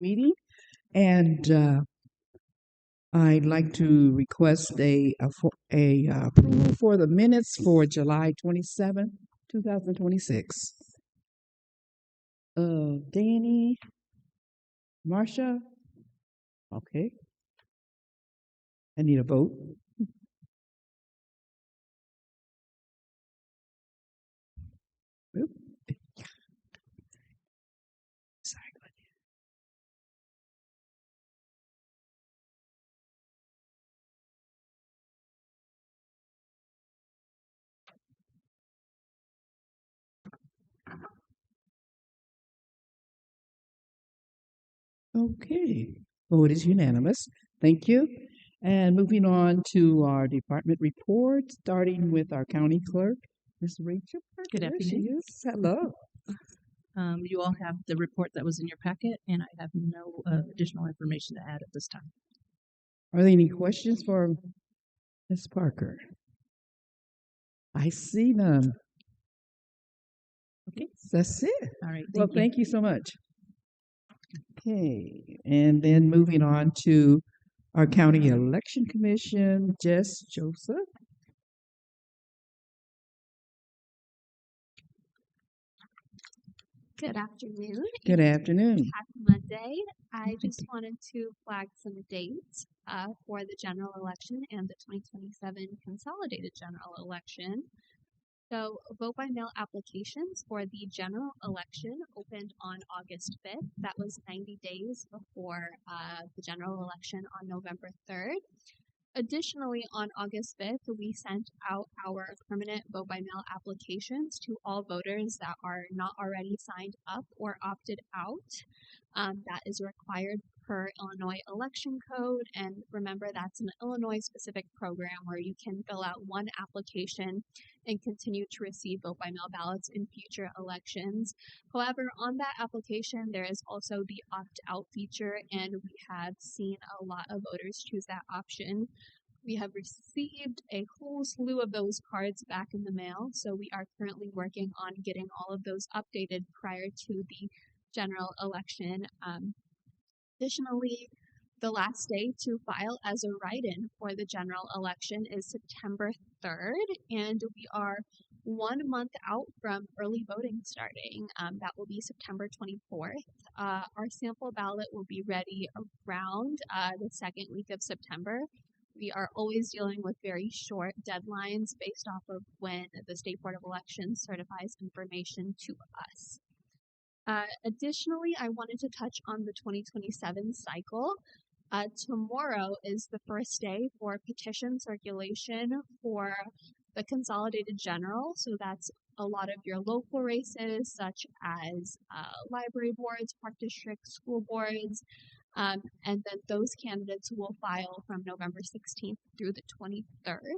meeting, and I'd like to request a approval for the minutes for July 27th, 2026. Danny, Marcia, okay. I need a vote. Oop. Sorry. Okay, vote is unanimous. Thank you. And moving on to our department report, starting with our county clerk, Ms. Rachel Parker. Good There she afternoon. is. Hello. You all have the report that was in your packet, and I have no additional information to add at this time. Are there any questions for Ms. Parker? I see none. Okay. That's it. All right. Well, Thank you. thank you so much. Okay, and then moving on to our county election commission, Jess Joseph. Good afternoon. Good afternoon. Happy Monday. I just wanted to flag some dates for the general election and the 2027 consolidated general election. So, vote by mail applications for the general election opened on August 5th. That was 90 days before the general election on November 3rd. Additionally, on August 5th, we sent out our permanent vote by mail applications to all voters that are not already signed up or opted out. That is required per Illinois election code. And remember, that's an Illinois specific program where you can fill out one application and continue to receive vote by mail ballots in future elections. However, on that application, there is also the opt out feature, and we have seen a lot of voters choose that option. We have received a whole slew of those cards back in the mail, so we are currently working on getting all of those updated prior to the general election. Additionally, the last day to file as a write-in for the general election is September 3rd, and we are 1 month out from early voting starting. That will be September 24th. Our sample ballot will be ready around the second week of September. We are always dealing with very short deadlines based off of when the State Board of Elections certifies information to us. Additionally, I wanted to touch on the 2027 cycle. Tomorrow is the first day for petition circulation for the Consolidated General. So that's a lot of your local races, such as library boards, park districts, school boards, and then those candidates will file from November 16th through the 23rd.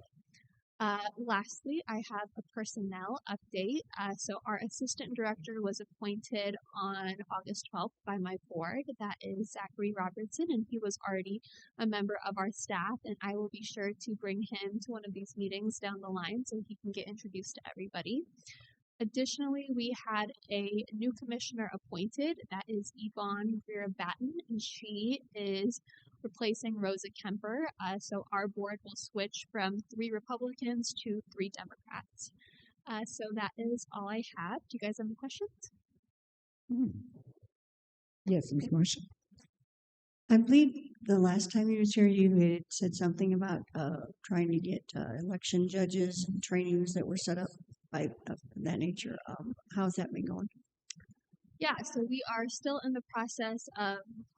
Lastly, I have a personnel update. So our assistant director was appointed on August 12th by my board. That is Zachary Robertson, and he was already a member of our staff, and I will be sure to bring him to one of these meetings down the line so he can get introduced to everybody. Additionally, we had a new commissioner appointed. That is Yvonne Greer-Batten, and she is replacing Rosa Kemper. So our board will switch from 3 Republicans to 3 Democrats. So that is all I have. Do you guys have any questions? Yes, Ms. Marcia. I believe the last time you was here, you had said something about trying to get election judges and trainings that were set up by that nature. How's that been going? Yeah, so we are still in the process of,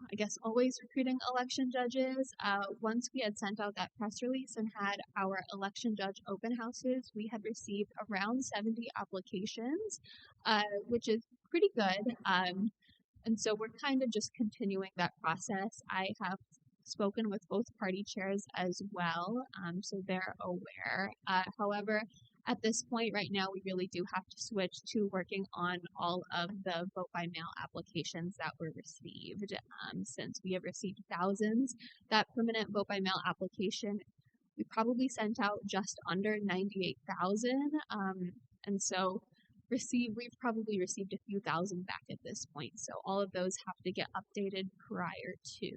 I guess, always recruiting election judges. Once we had sent out that press release and had our election judge open houses, we had received around 70 applications, which is pretty good. And so we're kind of just continuing that process. I have spoken with both party chairs as well, so they're aware. However, at this point right now, we really do have to switch to working on all of the vote by mail applications that were received. Since we have received thousands, that permanent vote by mail application, we probably sent out just under 98,000. And so we've probably received a few thousand back at this point. So all of those have to get updated prior to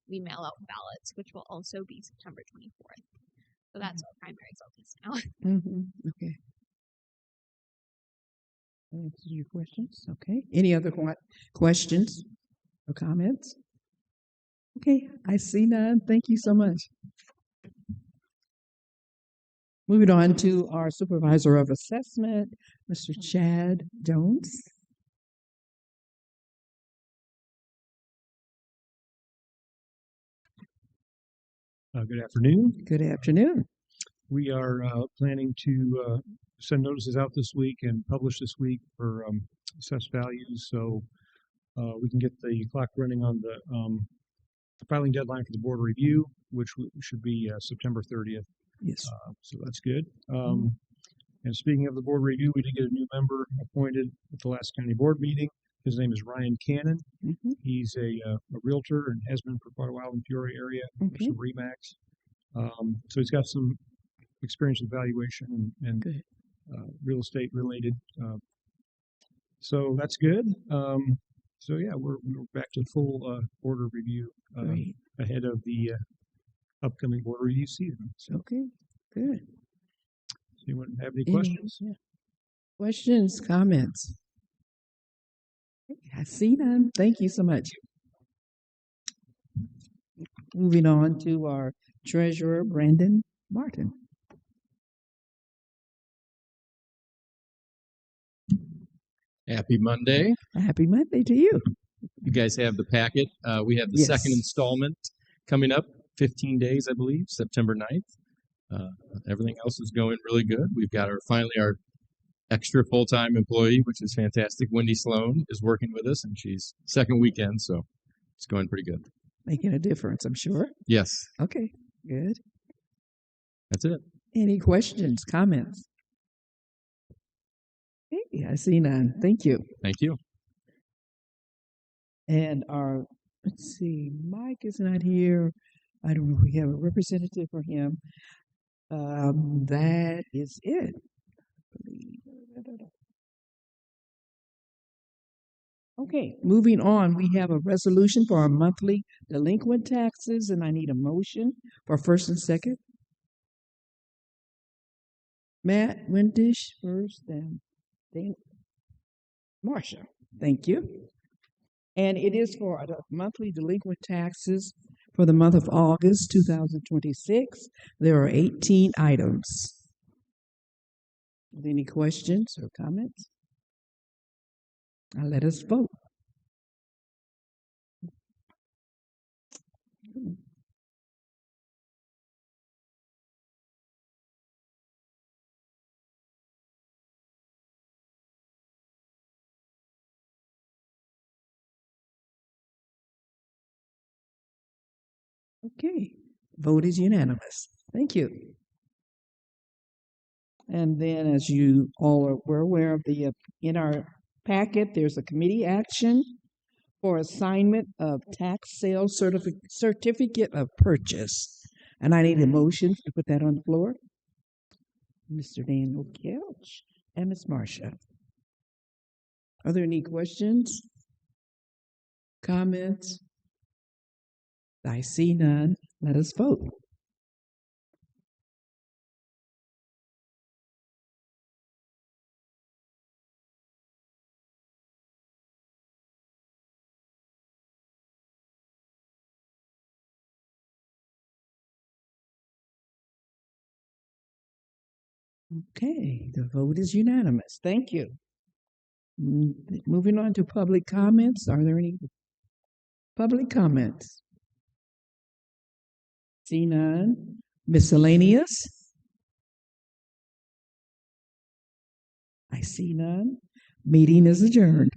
we mail out ballots, which will also be September 24th. So that's our primary focus now. Okay. That answers your questions. Okay. Any other questions or comments? Okay. I see none. Thank you so much. Moving on to our supervisor of assessment, Mr. Chad Jones. Good afternoon. Good afternoon. We are planning to send notices out this week and publish this week for assessed values, so we can get the clock running on the filing deadline for the board review, which should be September 30th. Yes. So that's good. And speaking of the board review, we did get a new member appointed at the last county board meeting. His name is Ryan Cannon. He's a realtor and has been for quite a while in the Peoria area, for some RE/MAX. So he's got some experience with valuation and real estate related. So that's good. So yeah, we're back to full board review ahead of the upcoming board review season. So, okay, good. Does anyone have any questions? Questions, comments? I see none. Thank you so much. Moving on to our treasurer, Brandon Martin. Happy Monday. Happy Monday to you. You guys have the packet. We have the second installment coming up, 15 days, I believe, September 9th. Everything else is going really good. We've got finally our extra full-time employee, which is fantastic. Wendy Sloan is working with us, and she's second weekend, so it's going pretty good. Making a difference, I'm sure. Yes. Okay, good. That's it. Any questions, comments? Okay, I see none. Thank you. Thank you. And let's see, Mike is not here. I don't know if we have a representative for him. That is it. Okay, moving on, we have a resolution for our monthly delinquent taxes, and I need a motion for first and second. Matt Windish first, and Marcia. Thank you. And it is for the monthly delinquent taxes for the month of August 2026. There are 18 items. Any questions or comments? Let us vote. Okay, vote is unanimous. Thank you. And then, as you all were aware of, in our packet, there's a committee action for assignment of tax sale certificate of purchase. And I need a motion to put that on the floor. Mr. Daniel Kelch and Ms. Marcia. Are there any questions? Comments? I see none. Let us vote. Okay, the vote is unanimous. Thank you. Moving on to public comments. Are there any public comments? See none. Miscellaneous? I see none. Meeting is adjourned.